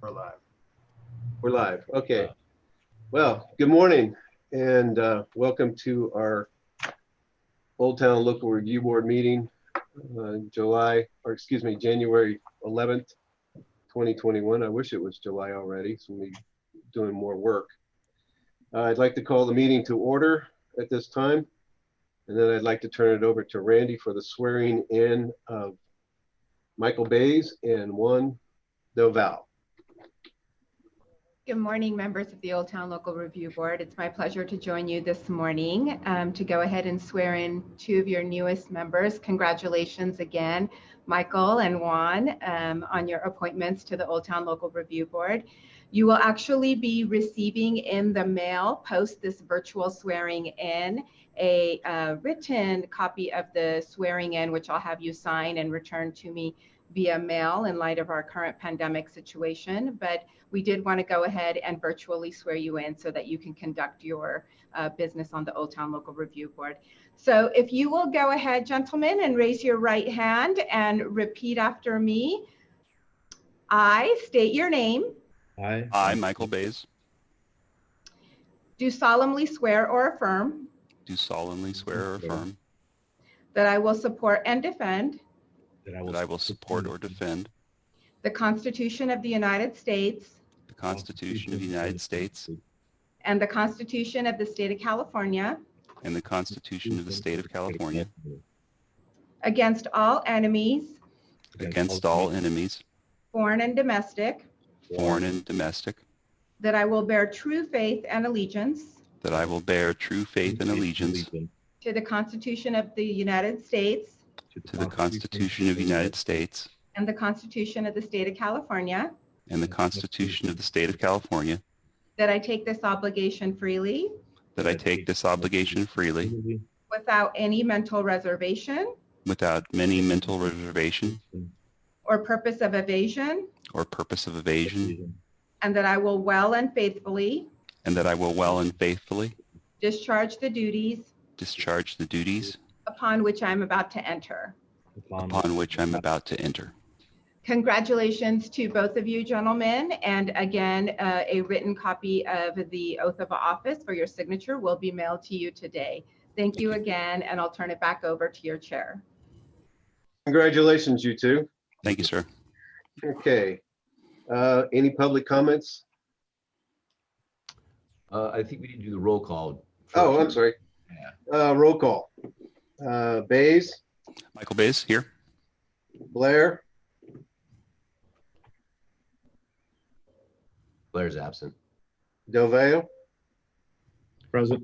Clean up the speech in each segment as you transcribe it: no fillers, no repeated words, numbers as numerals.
We're live. We're live. Okay. Well, good morning and welcome to our Old Town Local Review Board meeting, January 11th, 2021. I wish it was July already, so we're doing more work. I'd like to call the meeting to order at this time, and then I'd like to turn it over to Randy for the swearing in of Michael Bays and Juan Doval. Good morning, members of the Old Town Local Review Board. It's my pleasure to join you this morning to go ahead and swear in two of your newest members. Congratulations again, Michael and Juan, on your appointments to the Old Town Local Review Board. You will actually be receiving in the mail, post this virtual swearing in, a written copy of the swearing in, which I'll have you sign and return to me via mail in light of our current pandemic situation. But we did want to go ahead and virtually swear you in so that you can conduct your business on the Old Town Local Review Board. So if you will go ahead, gentlemen, and raise your right hand and repeat after me. I state your name. I, Michael Bays, Do solemnly swear or affirm do solemnly swear or affirm that I will support and defend that I will support or defend the Constitution of the United States the Constitution of the United States and the Constitution of the State of California and the Constitution of the State of California against all enemies, against all enemies, foreign and domestic, foreign and domestic, that I will bear true faith and allegiance that I will bear true faith and allegiance to the Constitution of the United States to the Constitution of the United States and the Constitution of the State of California, and the Constitution of the State of California, that I take this obligation freely that I take this obligation freely without any mental reservation without any mental reservation or purpose of evasion, or purpose of evasion, and that I will well and faithfully and that I will well and faithfully discharge the duties discharge the duties upon which I'm about to enter. upon which I'm about to enter. Congratulations to both of you, gentlemen. And again, a written copy of the oath of office for your signature will be mailed to you today. Thank you again, and I'll turn it back over to your chair. Congratulations, you two. Thank you, sir. Okay. Any public comments? I think we need to do the roll call. Oh, I'm sorry. Roll call. Bays, Michael Bays here. Blair, Blair's absent. Delveo, Present.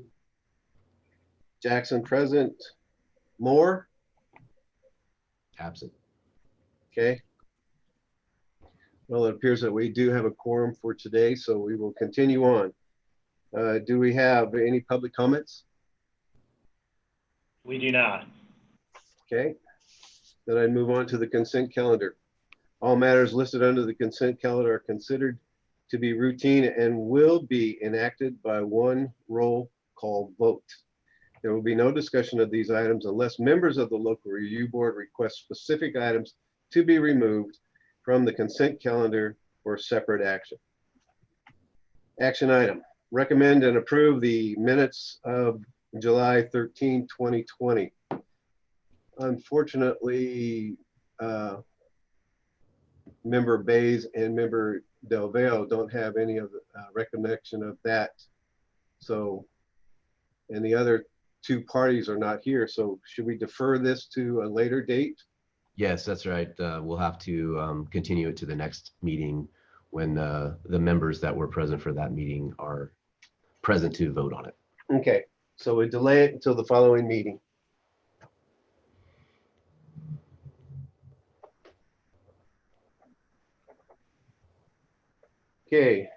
Jackson present, Moore. Absent. Okay. Well, it appears that we do have a quorum for today, so we will continue on. Do we have any public comments? We do not. Okay. Then I move on to the consent calendar. All matters listed under the consent calendar are considered to be routine and will be enacted by one roll call vote. There will be no discussion of these items unless members of the local review board request specific items to be removed from the consent calendar for separate action. Action item, recommend and approve the minutes of July 13, 2020. Unfortunately, member Bays and member Delveo don't have any of the recollection of that. So, and the other two parties are not here. So should we defer this to a later date? Yes, that's right. We'll have to continue it to the next meeting when the members that were present for that meeting are present to vote on it. Okay, so we delay it until the following meeting. Okay.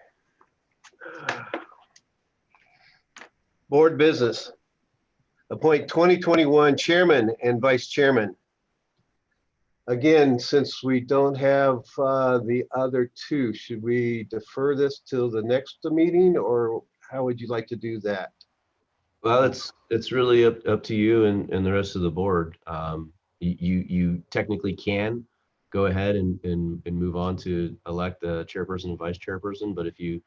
Board business. Appoint 2021 chairman and vice chairman. Again, since we don't have the other two, should we defer this till the next meeting, or how would you like to do that? Well, it's really up to you and the rest of the board. You technically can go ahead and move on to elect the chairperson and vice chairperson. But if you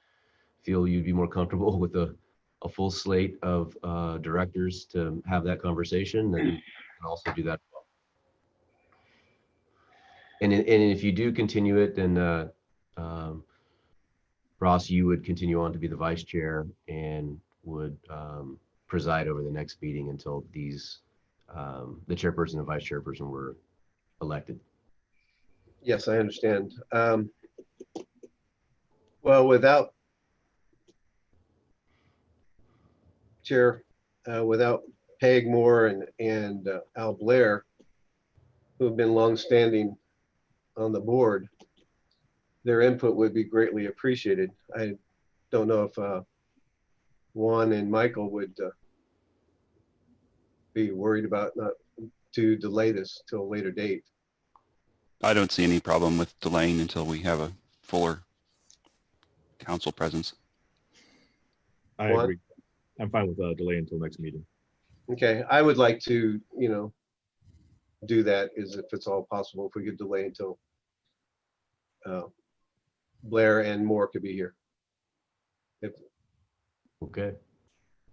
feel you'd be more comfortable with a full slate of directors to have that conversation, then you can also do that. And if you do continue it, then Ross, you would continue on to be the vice chair and would preside over the next meeting until these, the chairperson and vice chairperson were elected. Yes, I understand. Well, without Chair, without Peg Moore and Al Blair, who have been longstanding on the board, their input would be greatly appreciated. I don't know if Juan and Michael would be worried about not to delay this till a later date. I don't see any problem with delaying until we have a fuller council presence. I What? agree. I'm fine with delay until next meeting. Okay, I would like to, do that is if it's all possible, if we could delay until Blair and Moore could be here. Is Okay.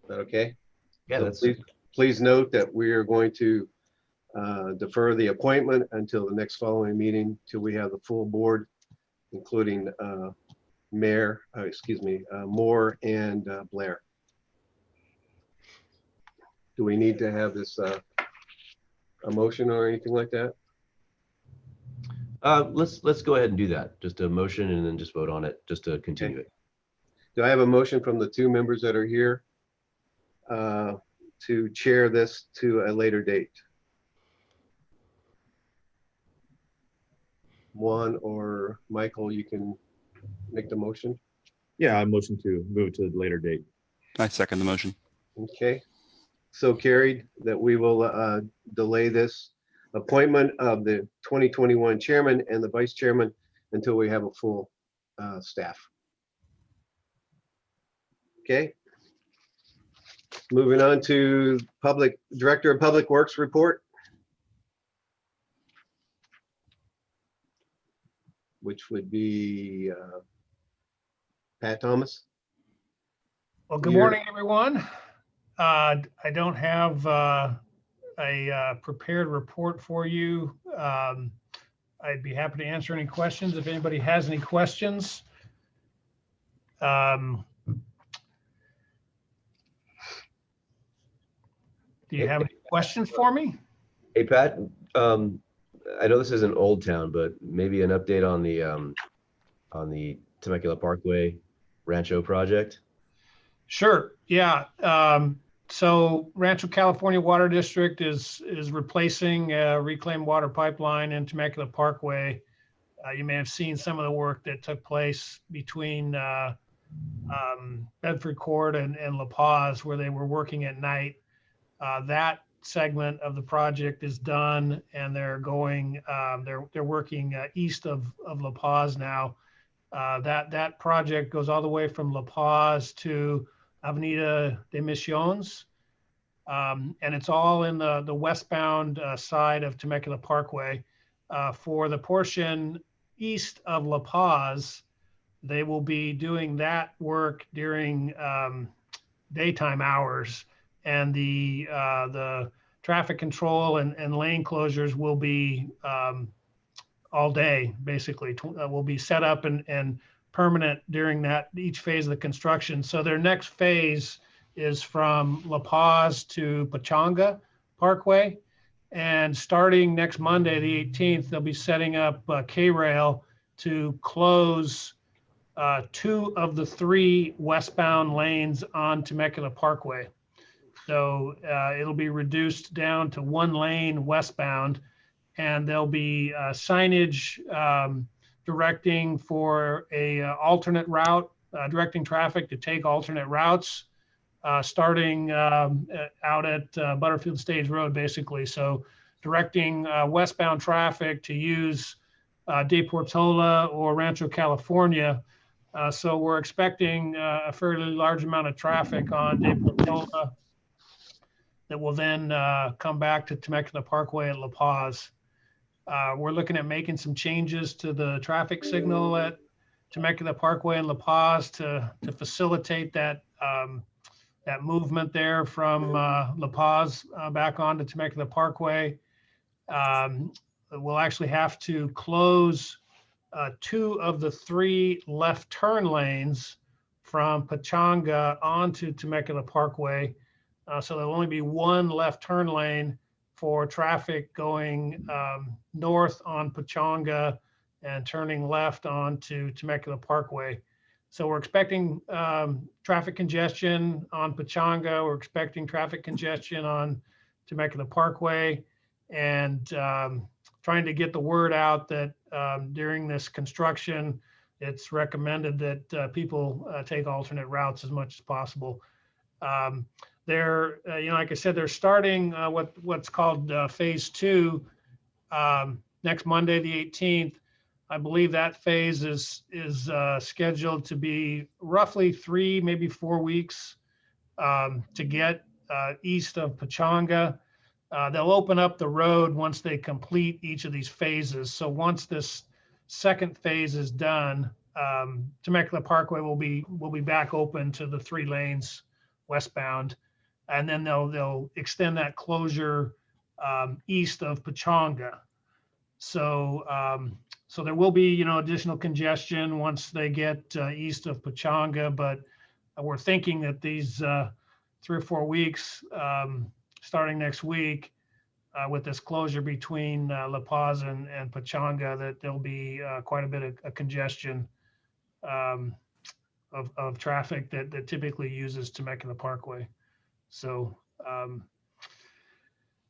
that okay? Yeah, So that's please note that we are going to defer the appointment until the next following meeting till we have the full board, including Moore and Blair. Do we need to have this a motion or anything like that? let's go ahead and do that. Just a motion and then just vote on it, just to continue it. Do I have a motion from the two members that are here to chair this to a later date? Juan or Michael, you can make the motion. Yeah, I motion to move it to a later date. I second the motion. Okay, so carried that we will delay this appointment of the 2021 chairman and the vice chairman until we have a full staff. Okay. Moving on to Director of Public Works report, which would be Pat Thomas. Well, good You're- morning, everyone. I don't have a prepared report for you. I'd be happy to answer any questions if anybody has any questions. Do you have any questions for me? Hey, Pat, I know this isn't Old Town, but maybe an update on the Temecula Parkway Rancho project. Sure, yeah. So Rancho California Water District is replacing a reclaimed water pipeline in Temecula Parkway. You may have seen some of the work that took place between Bedford Court and La Paz, where they were working at night. That segment of the project is done, and they're going. They're working east of La Paz now. That project goes all the way from La Paz to Avenida de Misiones, and it's all in the westbound side of Temecula Parkway. For the portion east of La Paz, they will be doing that work during daytime hours, and the traffic control and lane closures will be all day, basically. Will be set up and permanent during each phase of the construction. So their next phase is from La Paz to Pachanga Parkway. And starting next Monday, the 18th, they'll be setting up K-Rail to close 2 of the 3 westbound lanes on Temecula Parkway. So it'll be reduced down to 1 lane westbound, and there'll be signage directing for a alternate route, directing traffic to take alternate routes, starting out at Butterfield Stage Road, basically. So directing westbound traffic to use De Portola or Rancho California. So we're expecting a fairly large amount of traffic on De Portola that will then come back to Temecula Parkway at La Paz. We're looking at making some changes to the traffic signal at Temecula Parkway and La Paz to facilitate that that movement there from La Paz back onto Temecula Parkway. We'll actually have to close 2 of the 3 left turn lanes from Pachanga onto Temecula Parkway. So there'll only be 1 left turn lane for traffic going north on Pachanga and turning left onto Temecula Parkway. So we're expecting traffic congestion on Pachanga. We're expecting traffic congestion on Temecula Parkway, and trying to get the word out that during this construction, it's recommended that people take alternate routes as much as possible. They're, like I said, they're starting what's called phase 2 next Monday, the 18th. I believe that phase is scheduled to be roughly 3, maybe 4 weeks to get east of Pachanga. They'll open up the road once they complete each of these phases. So once this second phase is done, Temecula Parkway will be back open to the 3 lanes westbound, and then they'll extend that closure east of Pachanga. So so there will be additional congestion once they get east of Pachanga, but we're thinking that these 3 or 4 weeks starting next week with this closure between La Paz and Pachanga, that there'll be quite a bit of congestion of traffic that typically uses Temecula Parkway. So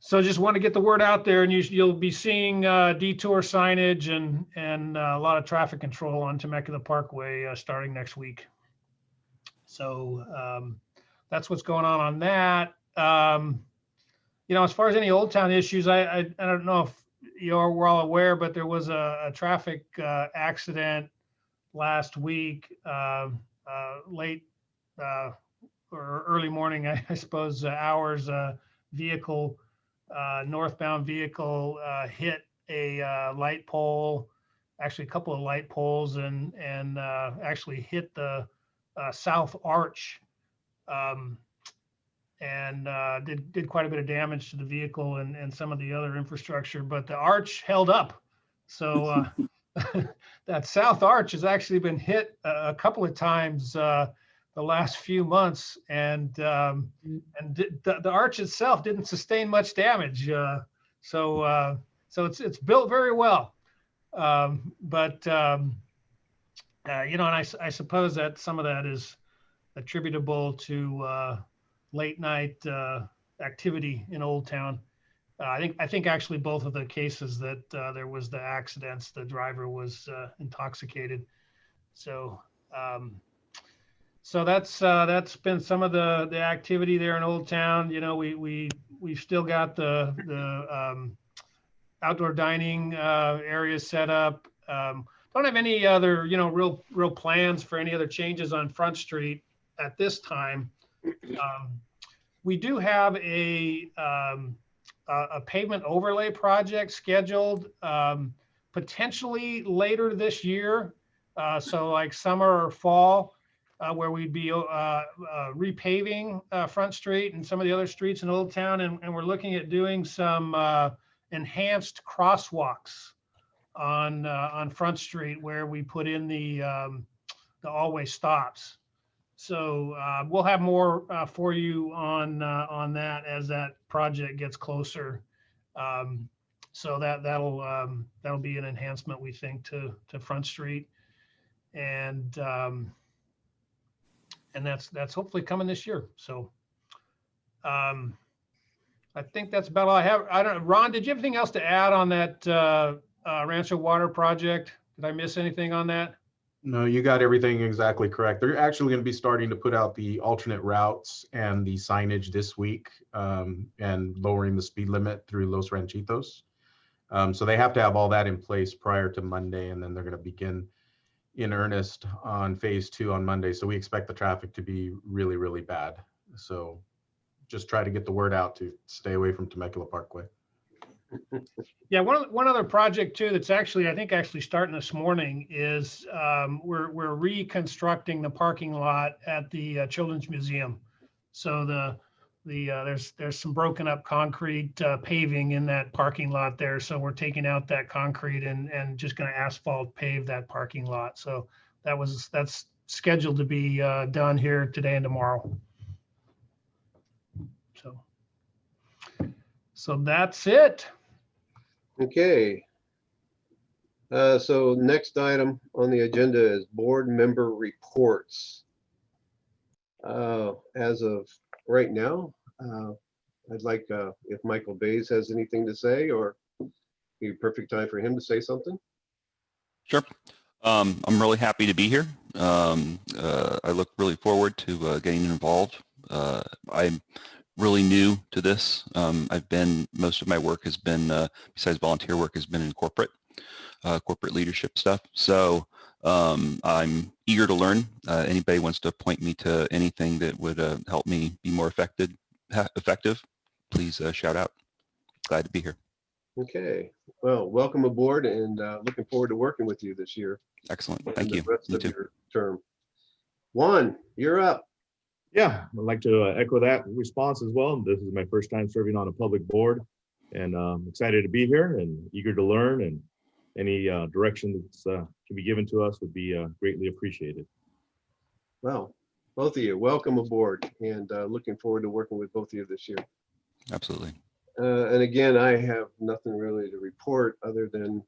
so just want to get the word out there, and you'll be seeing detour signage and a lot of traffic control on Temecula Parkway starting next week. So that's what's going on that. As far as any Old Town issues, I don't know if we're all aware, but there was a traffic accident last week, late or early morning, I suppose, hours. Vehicle, northbound vehicle, hit a light pole, actually a couple of light poles, and actually hit the south arch. And did quite a bit of damage to the vehicle and some of the other infrastructure, but the arch held up. So that south arch has actually been hit a couple of times the last few months, and the arch itself didn't sustain much damage. So it's built very well, but and I suppose that some of that is attributable to late night activity in Old Town. I think actually both of the cases that there was the accidents, the driver was intoxicated. So so that's been some of the activity there in Old Town. We've still got the outdoor dining areas set up. Don't have any other real plans for any other changes on Front Street at this time. We do have a pavement overlay project scheduled potentially later this year, so like summer or fall, where we'd be repaving Front Street and some of the other streets in Old Town, and we're looking at doing some enhanced crosswalks on Front Street where we put in the always stops. So we'll have more for you on that as that project gets closer. So that'll be an enhancement, we think, to Front Street, and that's hopefully coming this year. So I think that's about all I have. I don't know, Ron, did you have anything else to add on that Rancho Water project? Did I miss anything on that? No, you got everything exactly correct. They're actually going to be starting to put out the alternate routes and the signage this week, and lowering the speed limit through Los Ranchitos. So they have to have all that in place prior to Monday, and then they're going to begin in earnest on phase 2 on Monday. So we expect the traffic to be really, really bad. So just try to get the word out to stay away from Temecula Parkway. Yeah, one other project too that's actually, I think actually starting this morning is we're reconstructing the parking lot at the Children's Museum. So there's some broken up concrete paving in that parking lot there. So we're taking out that concrete and just going to asphalt pave that parking lot. So that's scheduled to be done here today and tomorrow. So that's it. Okay. So next item on the agenda is board member reports. As of right now, I'd like if Michael Bays has anything to say, or be a perfect time for him to say something. Sure. I'm really happy to be here. I look really forward to getting involved. I'm really new to this. Most of my work has been, besides volunteer work, has been in corporate leadership stuff. So I'm eager to learn. Anybody wants to point me to anything that would help me be more effective, please shout out. Glad to be here. Okay. Well, welcome aboard, and looking forward to working with you this year. Excellent. and Thank the you. rest You of too. your term. Juan, you're up. Yeah, I'd like to echo that response as well. This is my first time serving on a public board, and I'm excited to be here and eager to learn, and any direction that can be given to us would be greatly appreciated. Well, both of you, welcome aboard, and looking forward to working with both of you this year. Absolutely. And again, I have nothing really to report other than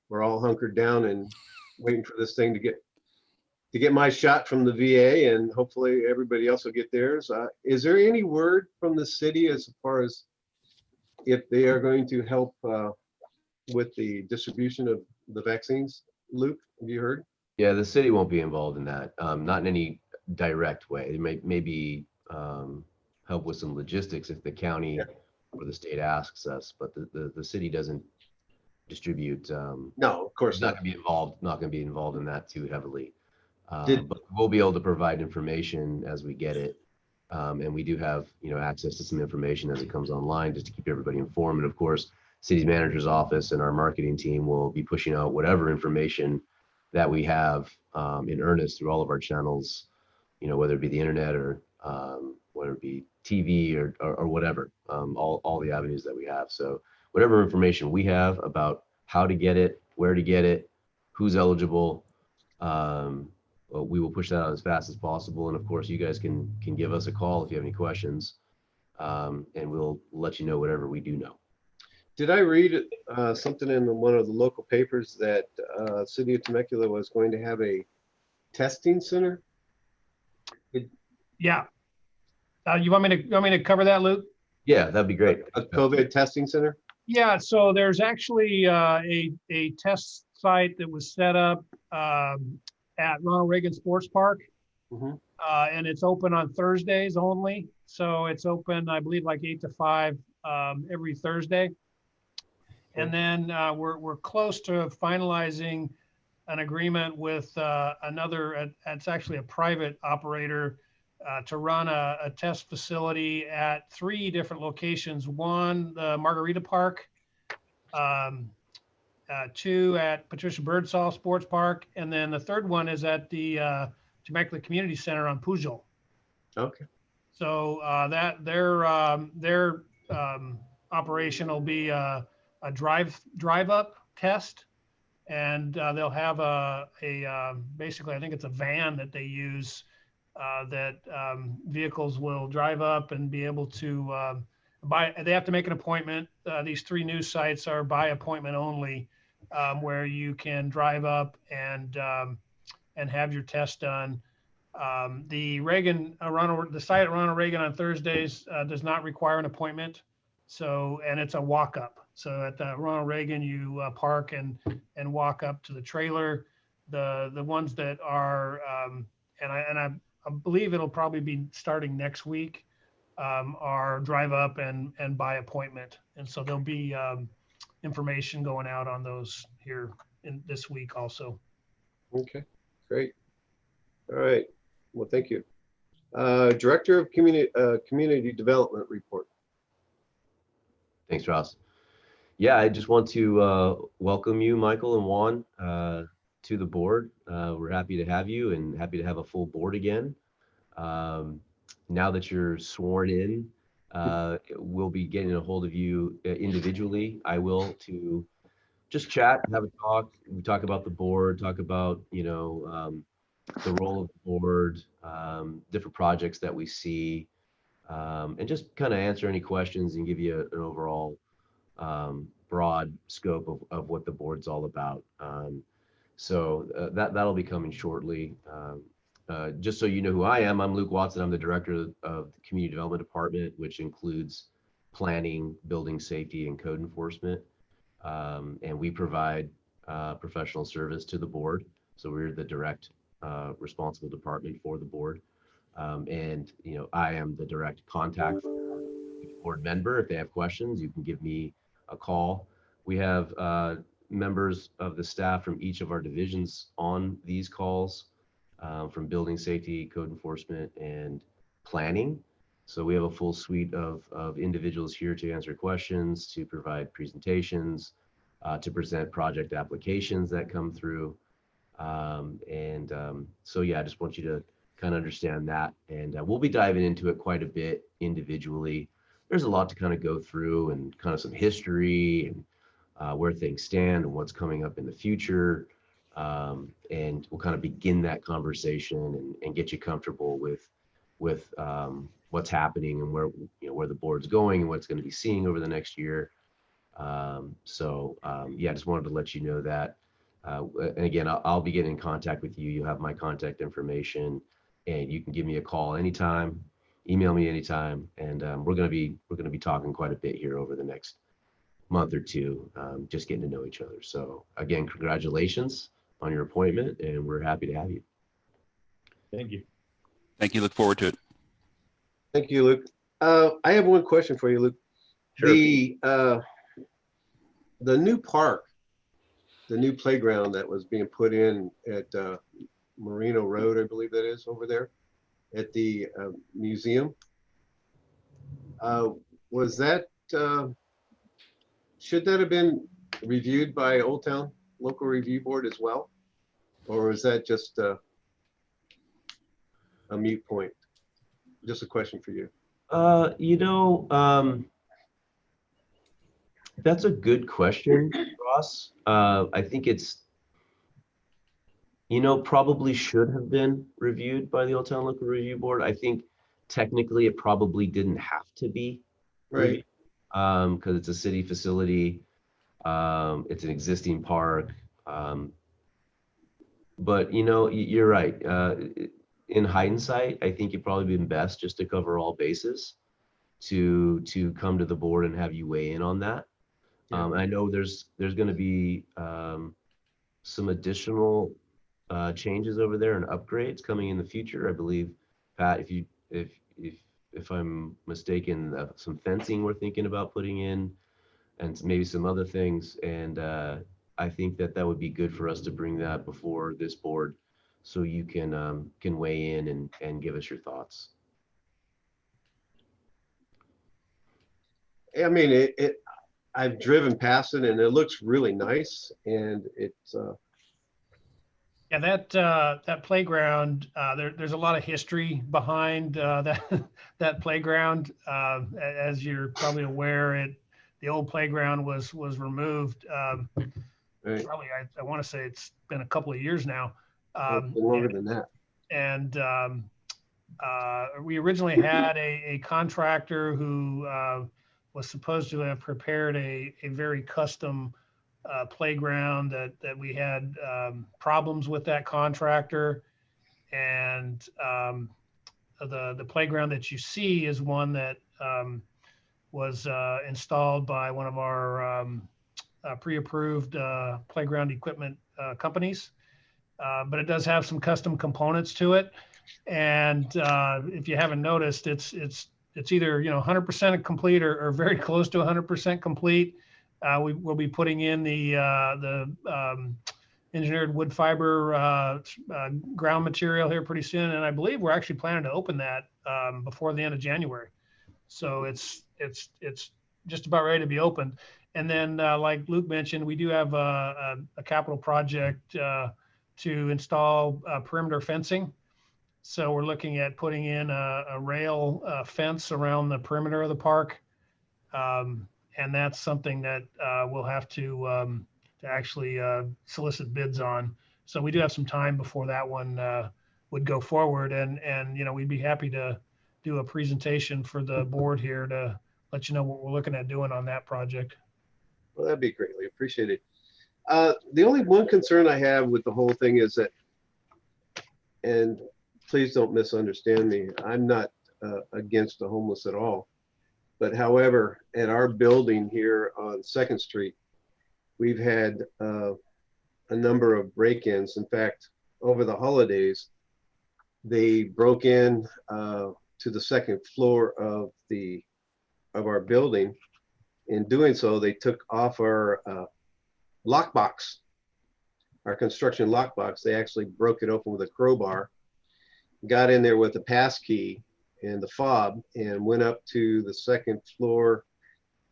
we're all hunkered down and waiting for this thing to get my shot from the VA, and hopefully everybody else will get theirs. Is there any word from the city as far as if they are going to help with the distribution of the vaccines? Luke, have you heard? Yeah, the city won't be involved in that, not in any direct way. It may be help with some logistics if the county or the state asks us, but the city doesn't distribute. No, of course not not. going to be involved. Not going to be involved in that too heavily. Did- But we'll be able to provide information as we get it, and we do have access to some information as it comes online, just to keep everybody informed. And of course, city manager's office and our marketing team will be pushing out whatever information that we have in earnest through all of our channels, whether it be the internet or whether it be TV or whatever, all the avenues that we have. So whatever information we have about how to get it, where to get it, who's eligible, we will push that out as fast as possible. And of course, you guys can give us a call if you have any questions, and we'll let you know whatever we do know. Did I read something in one of the local papers that City of Temecula was going to have a testing center? Yeah. You want me to cover that, Luke? Yeah, that'd be great. A COVID testing center? Yeah, so there's actually a test site that was set up at Ronald Reagan Sports Park, Mhm. and it's open on Thursdays only. So it's open, I believe, like 8 to 5 every Thursday. And then we're close to finalizing an agreement with another. It's actually a private operator to run a test facility at 3 different locations. One, the Margarita Park, 2 at Patricia Birdsall Sports Park, and then the third one is at the Temecula Community Center on Pujol. Okay. So that their operation will be a drive up test, and they'll have a basically, I think it's a van that they use that vehicles will drive up and be able to they have to make an appointment. These 3 new sites are by appointment only, where you can drive up and have your test done. The site at Ronald Reagan on Thursdays does not require an appointment. So, and it's a walk up. So at the Ronald Reagan, you park and walk up to the trailer. The ones that are, and I believe it'll probably be starting next week, are drive up and by appointment. And so there'll be information going out on those here in this week also. Okay, great. All right. Well, thank you. Director of Community Development report. Thanks, Ross. Yeah, I just want to welcome you, Michael and Juan, to the board. We're happy to have you and happy to have a full board again. Now that you're sworn in, we'll be getting a hold of you individually. I will, to just chat, have a talk. We talk about the board, talk about, the role of the board, different projects that we see, and just kind of answer any questions and give you an overall broad scope of what the board's all about. So that'll be coming shortly. Just so you know who I am, I'm Luke Watson. I'm the director of the Community Development Department, which includes planning, building safety, and code enforcement. And we provide professional service to the board. So we're the direct responsible department for the board. And I am the direct contact for each board member. If they have questions, you can give me a call. We have members of the staff from each of our divisions on these calls, from building safety, code enforcement, and planning. So we have a full suite of individuals here to answer questions, to provide presentations, to present project applications that come through. So yeah, I just want you to kind of understand that. And we'll be diving into it quite a bit individually. There's a lot to kind of go through, and kind of some history, and where things stand and what's coming up in the future. And we'll kind of begin that conversation and get you comfortable with what's happening and where the board's going and what it's going to be seeing over the next year. Yeah, I just wanted to let you know that. And again, I'll be getting in contact with you. You have my contact information, and you can give me a call anytime, email me anytime, and we're going to be talking quite a bit here over the next month or two, just getting to know each other. So again, congratulations on your appointment, and we're happy to have you. Thank you. Thank you. Look forward to it. Thank you, Luke. I have one question for you, Luke. Sure. The new park, the new playground that was being put in at Merino Road, I believe that is, over there at the museum. Was that, should that have been reviewed by Old Town Local Review Board as well? Or is that just a moot point? Just a question for you. That's a good question, Ross. I think it's, probably should have been reviewed by the Old Town Local Review Board. I think technically it probably didn't have to be reviewed, because it's a city facility. It's an existing park. But you're right. In hindsight, I think it'd probably been best just to cover all bases, to come to the board and have you weigh in on that. I know there's going to be some additional changes over there and upgrades coming in the future. I believe, Pat, if I'm mistaken, some fencing we're thinking about putting in, and maybe some other things. And I think that would be good for us to bring that before this board, so you can weigh in and give us your thoughts. I mean, I've driven past it and it looks really nice, and it's Yeah, that playground, there's a lot of history behind that playground. As you're probably aware, the old playground was removed. right. Probably, I want to say it's been a couple of years now. Longer than that. And we originally had a contractor who was supposed to have prepared a very custom playground that we had problems with that contractor. And the playground that you see is one that was installed by one of our pre-approved playground equipment companies. But it does have some custom components to it. And if you haven't noticed, it's either 100% complete or very close to 100% complete. We will be putting in the engineered wood fiber ground material here pretty soon, and I believe we're actually planning to open that before the end of January. So it's just about ready to be opened. And then, like Luke mentioned, we do have a capital project to install perimeter fencing. So we're looking at putting in a rail fence around the perimeter of the park. And that's something that we'll have to actually solicit bids on. So we do have some time before that one would go forward. And you know, we'd be happy to do a presentation for the board here to let you know what we're looking at doing on that project. Well, that'd be greatly appreciated. The only one concern I have with the whole thing is that, and please don't misunderstand me, I'm not against the homeless at all. But however, at our building here on 2nd Street, we've had a number of break-ins. In fact, over the holidays, they broke in to the 2nd floor of our building. In doing so, they took off our lockbox, our construction lockbox. They actually broke it open with a crowbar, got in there with a pass key and the fob, and went up to the 2nd floor,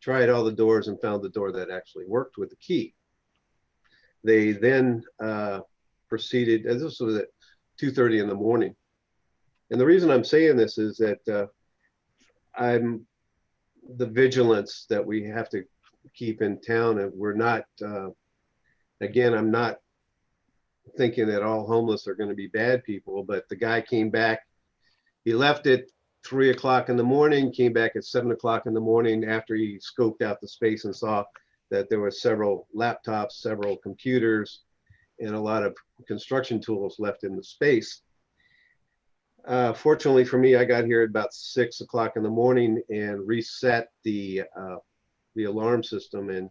tried all the doors, and found the door that actually worked with the key. They then proceeded, and this was at 2:30 in the morning. And the reason I'm saying this is that the vigilance that we have to keep in town, and we're not, again, I'm not thinking that all homeless are going to be bad people, but the guy came back, he left at 3 o'clock in the morning, came back at 7 o'clock in the morning after he scoped out the space and saw that there were several laptops, several computers, and a lot of construction tools left in the space. Fortunately for me, I got here at about 6 o'clock in the morning and reset the alarm system and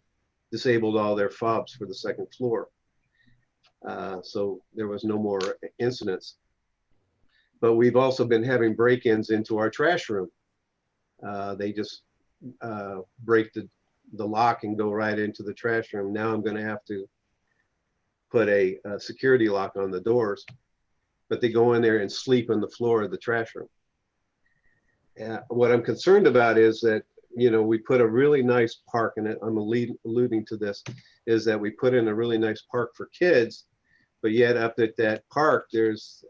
disabled all their fobs for the 2nd floor. So there was no more incidents. But we've also been having break-ins into our trash room. They just break the lock and go right into the trash room. Now I'm going to have to put a security lock on the doors, but they go in there and sleep on the floor of the trash room. What I'm concerned about is that, you know, we put a really nice park, and I'm alluding to this, is that we put in a really nice park for kids, but yet up at that park, there's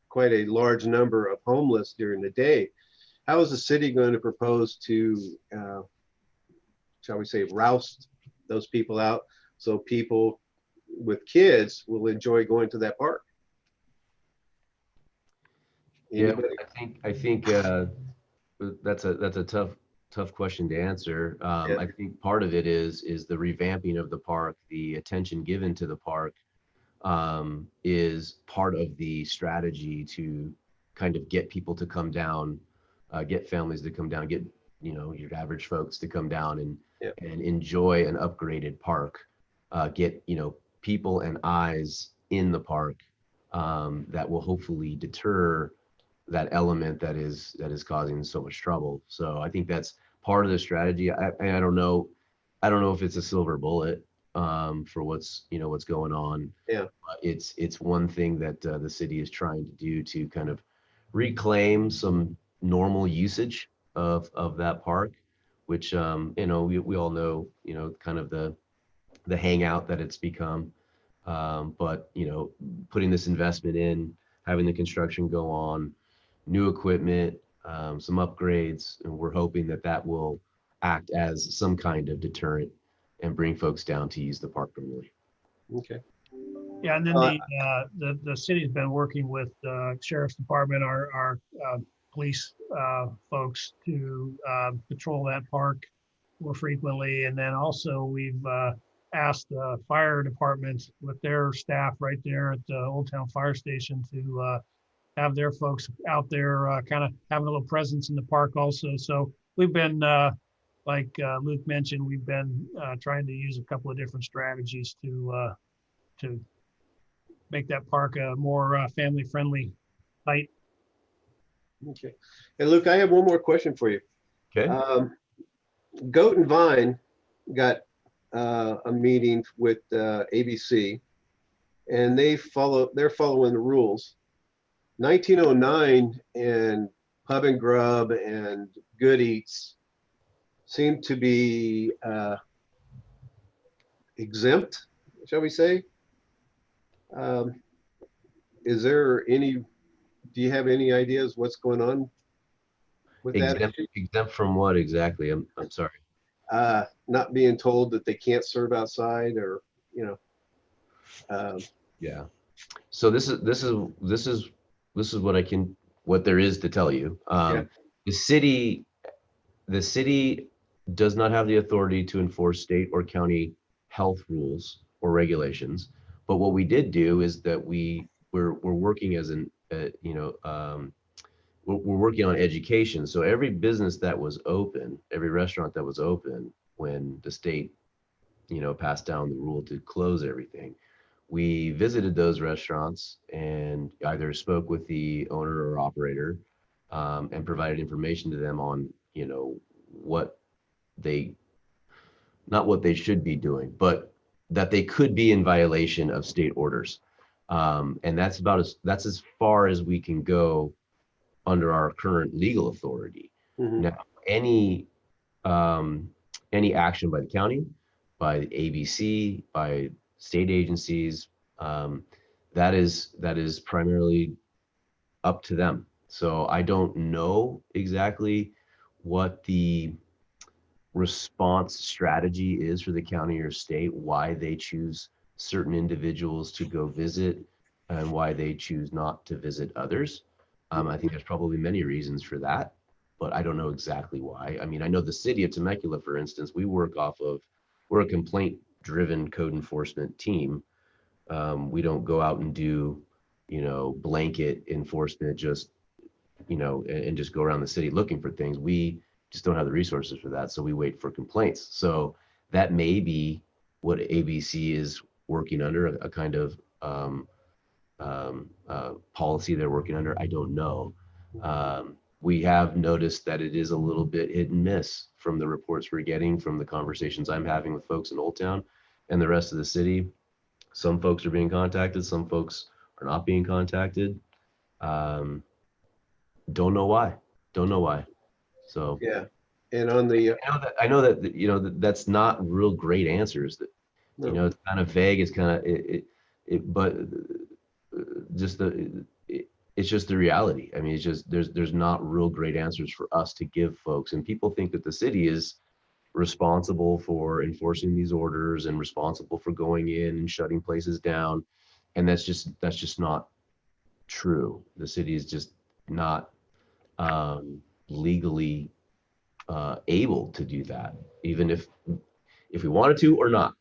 quite a large number of homeless during the day. How is the city going to propose to, shall we say, roust those people out so people with kids will enjoy going to that park? Anybody? Yeah, I think that's a tough question to answer. Yeah. I think part of it is the revamping of the park, the attention given to the park is part of the strategy to kind of get people to come down, get families to come down, get, you know, your average folks to come down and Yeah. and enjoy an upgraded park, get, you know, people and eyes in the park that will hopefully deter that element that is causing so much trouble. So I think that's part of the strategy. I don't know if it's a silver bullet for what's going on. Yeah. But it's one thing that the city is trying to do to kind of reclaim some normal usage of that park, which you know, we all know, you know, kind of the hangout that it's become. But you know, putting this investment in, having the construction go on, new equipment, some upgrades, and we're hoping that will act as some kind of deterrent and bring folks down to use the park permanently. Okay. Yeah, and then the city's been working with Sheriff's Department, our police folks to patrol that park more frequently. And then also we've asked the fire department with their staff right there at the Old Town Fire Station to have their folks out there kind of having a little presence in the park also. So we've been, like Luke mentioned, we've been trying to use a couple of different strategies to make that park a more family-friendly site. Okay. And Luke, I have one more question for you. Okay. Goat and Vine got a meeting with ABC, and they're following the rules. 1909 and Pub and Grub and Good Eats seem to be exempt, shall we say? Is there any, do you have any ideas what's going on with that Exempt, issue? exempt from what exactly? I'm sorry. Not being told that they can't serve outside, or, Yeah. So this is what there is to tell you. Yeah. The city does not have the authority to enforce state or county health rules or regulations. But what we did do is that we're working as we're working on education. So every business that was open, every restaurant that was open when the state, passed down the rule to close everything, we visited those restaurants and either spoke with the owner or operator, and provided information to them on, what they, not what they should be doing, but that they could be in violation of state orders. And that's as far as we can go under our current legal authority. mhm. Now, any action by the county, by the ABC, by state agencies, that is primarily up to them. So I don't know exactly what the response strategy is for the county or state, why they choose certain individuals to go visit and why they choose not to visit others. I think there's probably many reasons for that, but I don't know exactly why. I mean, I know the city of Temecula, for instance, we're a complaint-driven code enforcement team. We don't go out and do, blanket enforcement, just, and just go around the city looking for things. We just don't have the resources for that. So we wait for complaints. So that may be what ABC is working under, a kind of policy they're working under. I don't know. We have noticed that it is a little bit hit and miss from the reports we're getting, from the conversations I'm having with folks in Old Town and the rest of the city. Some folks are being contacted, some folks are not being contacted. Don't know why. So Yeah. And on the, I know that that's not real great answers. That no, it's kind of vague. It's kind of but just it's just the reality. I mean, it's just there's not real great answers for us to give folks, and people think that the city is responsible for enforcing these orders and responsible for going in and shutting places down, and that's just not true. The city is just not legally able to do that, even if we wanted to or not.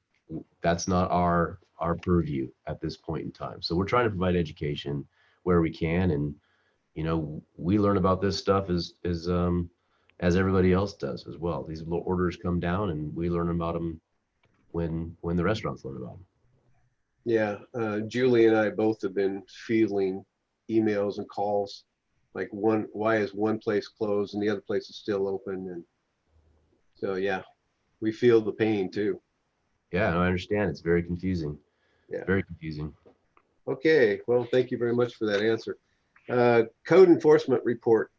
That's not our purview at this point in time. So we're trying to provide education where we can, and we learn about this stuff as everybody else does as well. These little orders come down, and we learn about them when the restaurants learn about them. yeah, Julie and I both have been fielding emails and calls, like why is one place closed and the other place is still open? And so, yeah, we feel the pain too. Yeah, no, I understand. It's very confusing. Yeah. Very confusing. Okay, well, thank you very much for that answer. Code enforcement report.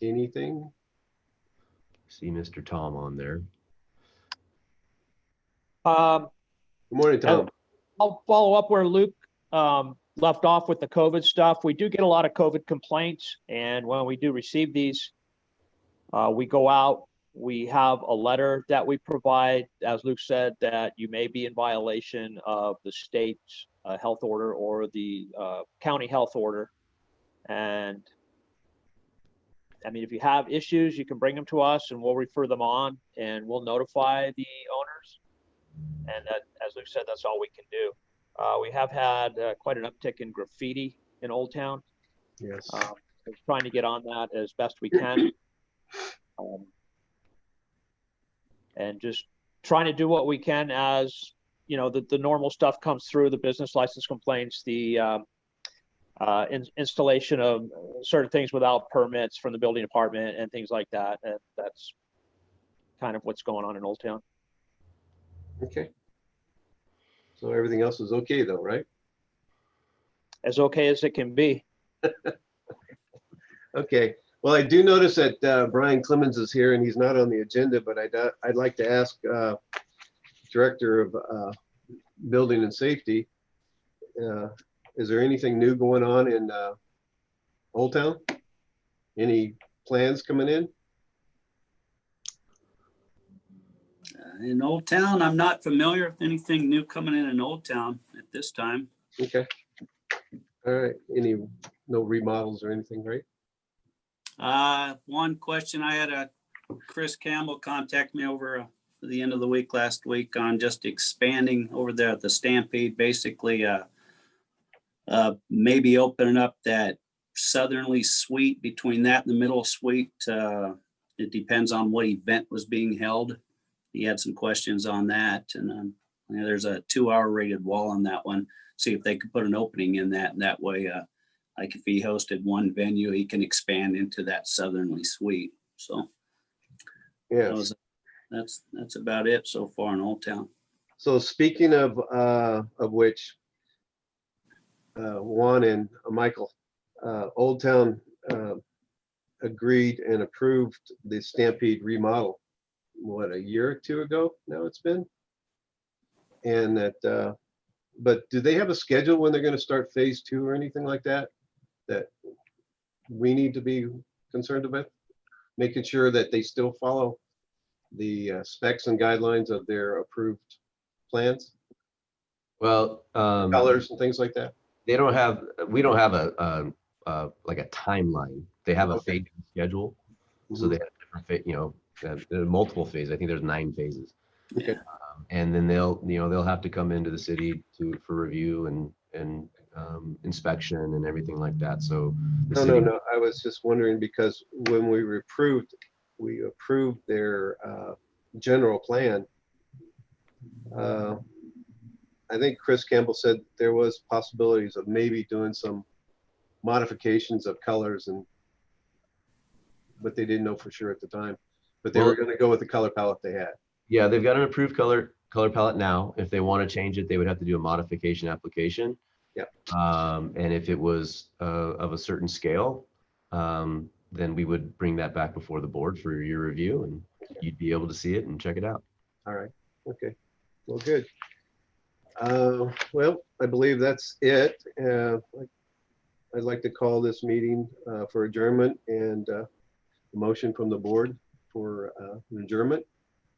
Anything? See Mr. Tom on there. Good morning, Tom. I'll follow up where Luke left off with the COVID stuff. We do get a lot of COVID complaints, and when we do receive these, we go out. We have a letter that we provide, as Luke said, that you may be in violation of the state's health order or the county health order. And I mean, if you have issues, you can bring them to us and we'll refer them on and we'll notify the owners. And that, as Luke said, that's all we can do. We have had quite an uptick in graffiti in Old Town. Yes. We're trying to get on that as best we can. And just trying to do what we can as, the normal stuff comes through, the business license complaints, the installation of certain things without permits from the building department and things like that. And that's kind of what's going on in Old Town. Okay. So everything else is okay though, right? As okay as it can be. Okay. Well, I do notice that Brian Clemens is here and he's not on the agenda, but I'd like to ask Director of Building and Safety, is there anything new going on in Old Town? Any plans coming in? In Old Town, I'm not familiar with anything new coming in Old Town at this time. Okay. All right. No remodels or anything, right? One question, I had Chris Campbell contact me over the end of the week last week on just expanding over there at the Stampede, basically maybe opening up that southerly suite between that and the middle suite. It depends on what event was being held. He had some questions on that, and there's a 2-hour rated wall on that one. See if they could put an opening in that, and that way, like if he hosted one venue, he can expand into that southerly suite. So Yeah. that's about it so far in Old Town. So speaking of which, Juan and Michael, Old Town agreed and approved the Stampede remodel. What, a year or two ago now it's been? And that, but do they have a schedule when they're going to start phase 2 or anything like that we need to be concerned about? Making sure that they still follow the specs and guidelines of their approved plans, Well, colors and things like that? we don't have like a timeline. They have a Okay. phase schedule. So they have different, there are multiple phases. I think there's 9 phases. Okay. And then they'll have to come into the city for review and inspection and everything like that. So the city, No. I was just wondering because when we approved their general plan. I think Chris Campbell said there was possibilities of maybe doing some modifications of colors but they didn't know for sure at the time. But they were going to go with the color palette they had. Yeah, they've got an approved color palette now. If they want to change it, they would have to do a modification application. Yeah. And if it was of a certain scale, then we would bring that back before the board for your review, and you'd be able to see it and check it out. All right. Okay. Well, good. Well, I believe that's it. I'd like to call this meeting for adjournment and a motion from the board for an adjournment.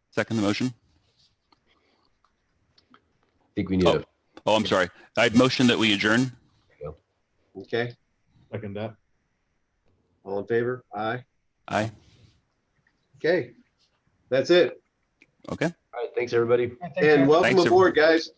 Second the motion. I think we need a. Oh, I'm sorry. I'd motion that we adjourn. Okay. Second that. All in favor? Aye. Aye. Okay. That's it. Okay. All right, thanks everybody. And welcome Thanks, aboard, guys.